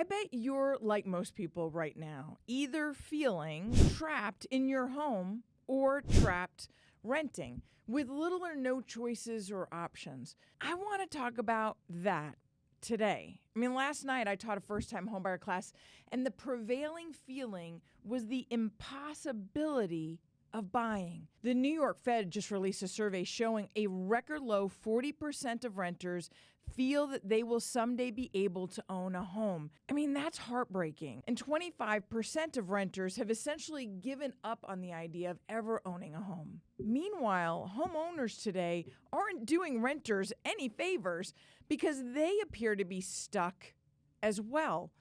I bet you're like most people right now, either feeling trapped in your home or trapped renting with little or no choices or options. I want to talk about that today. Last night I taught a first-time homebuyer class, and the prevailing feeling was the impossibility of buying. The New York Fed just released a survey showing a record low 40% of renters feel that they will someday be able to own a home. That's heartbreaking. And 25% of renters have essentially given up on the idea of ever owning a home. Meanwhile, homeowners today aren't doing renters any favors because they appear to be stuck as well,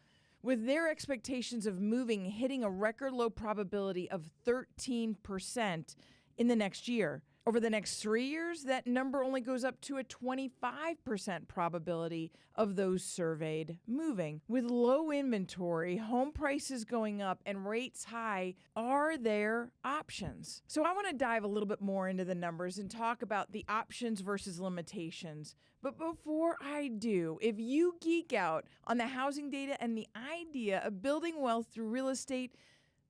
with their expectations of moving hitting a record low probability of 13% in the next year. Over the next 3 years, that number only goes up to a 25% probability of those surveyed moving. With low inventory, home prices going up, and rates high, are there options? So I want to dive a little bit more into the numbers and talk about the options versus limitations. But before I do, if you geek out on the housing data and the idea of building wealth through real estate,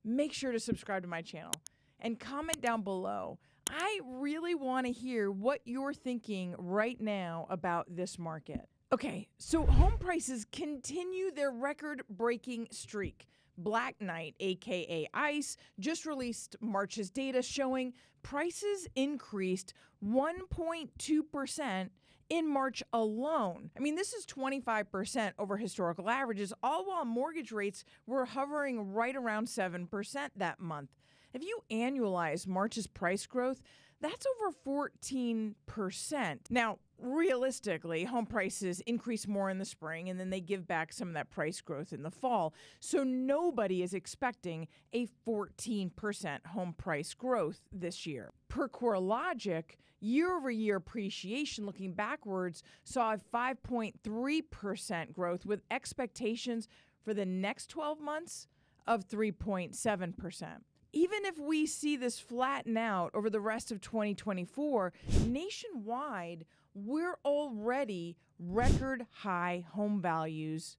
make sure to subscribe to my channel and comment down below. I really want to hear what you're thinking right now about this market. Okay, so home prices continue their record-breaking streak. Black Knight, aka ICE, just released March's data showing prices increased 1.2% in March alone. This is 25% over historical averages, all while mortgage rates were hovering right around 7% that month. If you annualize March's price growth, that's over 14%. Now, realistically, home prices increase more in the spring, and then they give back some of that price growth in the fall. So nobody is expecting a 14% home price growth this year. Per CoreLogic, year-over-year appreciation looking backwards saw a 5.3% growth with expectations for the next 12 months of 3.7%. Even if we see this flatten out over the rest of 2024, nationwide, we're already record high home values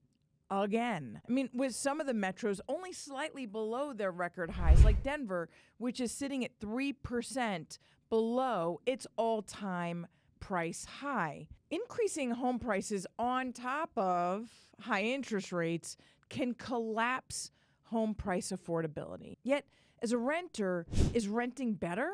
again. With some of the metros only slightly below their record highs, like Denver, which is sitting at 3% below its all-time price high. Increasing home prices on top of high interest rates can collapse home price affordability. Yet, as a renter, is renting better?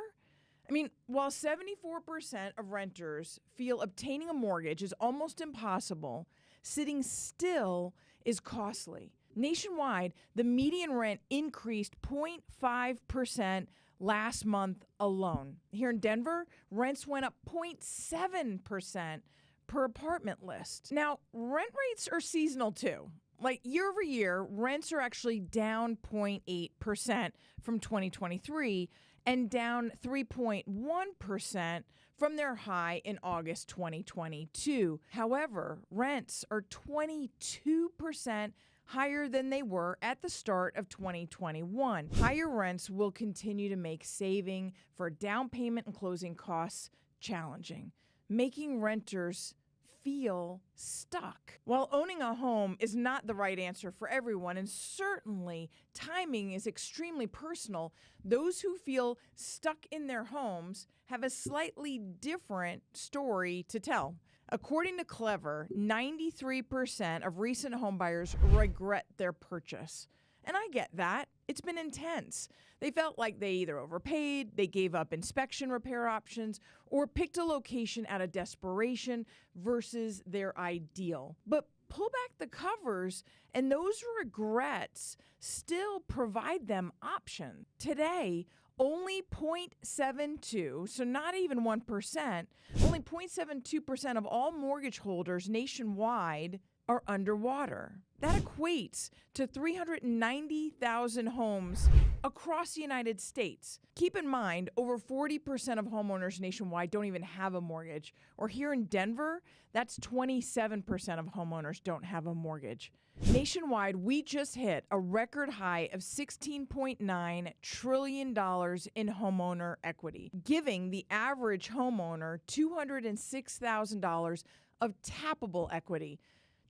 While 74% of renters feel obtaining a mortgage is almost impossible, sitting still is costly. Nationwide, the median rent increased 0.5% last month alone. Here in Denver, rents went up 0.7% per apartment list. Now, rent rates are seasonal too. Like year over year, rents are actually down 0.8% from 2023 and down 3.1% from their high in August 2022. However, rents are 22% higher than they were at the start of 2021. Higher rents will continue to make saving for down payment and closing costs challenging, making renters feel stuck. While owning a home is not the right answer for everyone, and certainly timing is extremely personal, those who feel stuck in their homes have a slightly different story to tell. According to Clever, 93% of recent homebuyers regret their purchase. And I get that. It's been intense. They felt like they either overpaid, they gave up inspection repair options, or picked a location out of desperation versus their ideal. But pull back the covers, and those regrets still provide them options. Today, only 0.72, so not even 1%, only 0.72% of all mortgage holders nationwide are underwater. That equates to 390,000 homes across the United States. Keep in mind, over 40% of homeowners nationwide don't even have a mortgage. Or here in Denver, that's 27% of homeowners don't have a mortgage. Nationwide, we just hit a record high of $16.9 trillion in homeowner equity, giving the average homeowner $206,000 of tappable equity.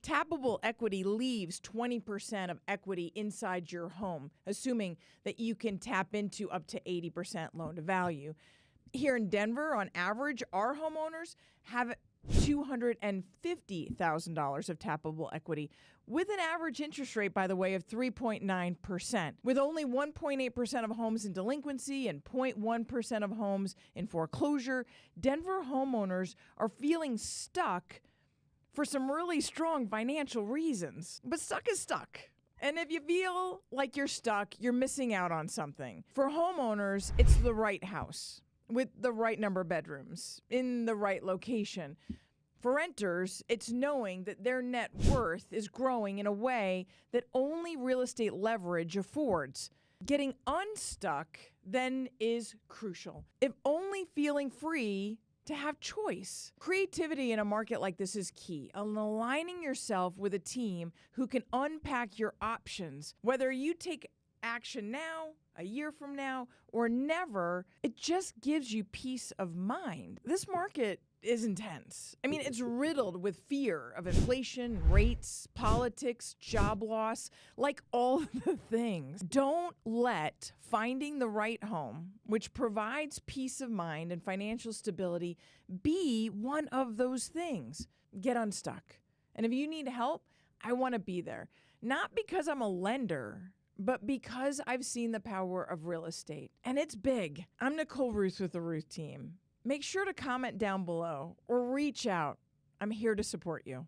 Tappable equity leaves 20% of equity inside your home, assuming that you can tap into up to 80% loan to value. Here in Denver, on average, our homeowners have $250,000 of tappable equity, with an average interest rate, by the way, of 3.9%. With only 1.8% of homes in delinquency and 0.1% of homes in foreclosure, Denver homeowners are feeling stuck for some really strong financial reasons. But stuck is stuck. And if you feel like you're stuck, you're missing out on something. For homeowners, it's the right house with the right number of bedrooms in the right location. For renters, it's knowing that their net worth is growing in a way that only real estate leverage affords. Getting unstuck then is crucial. If only feeling free to have choice. Creativity in a market like this is key. Aligning yourself with a team who can unpack your options, whether you take action now, a year from now, or never, it just gives you peace of mind. This market is intense. I mean, it's riddled with fear of inflation, rates, politics, job loss, like all the things. Don't let finding the right home, which provides peace of mind and financial stability, be one of those things. Get unstuck. And if you need help, I want to be there. Not because I'm a lender, but because I've seen the power of real estate. And it's big. I'm Nicole Ruth with the Ruth team. Make sure to comment down below or reach out. I'm here to support you.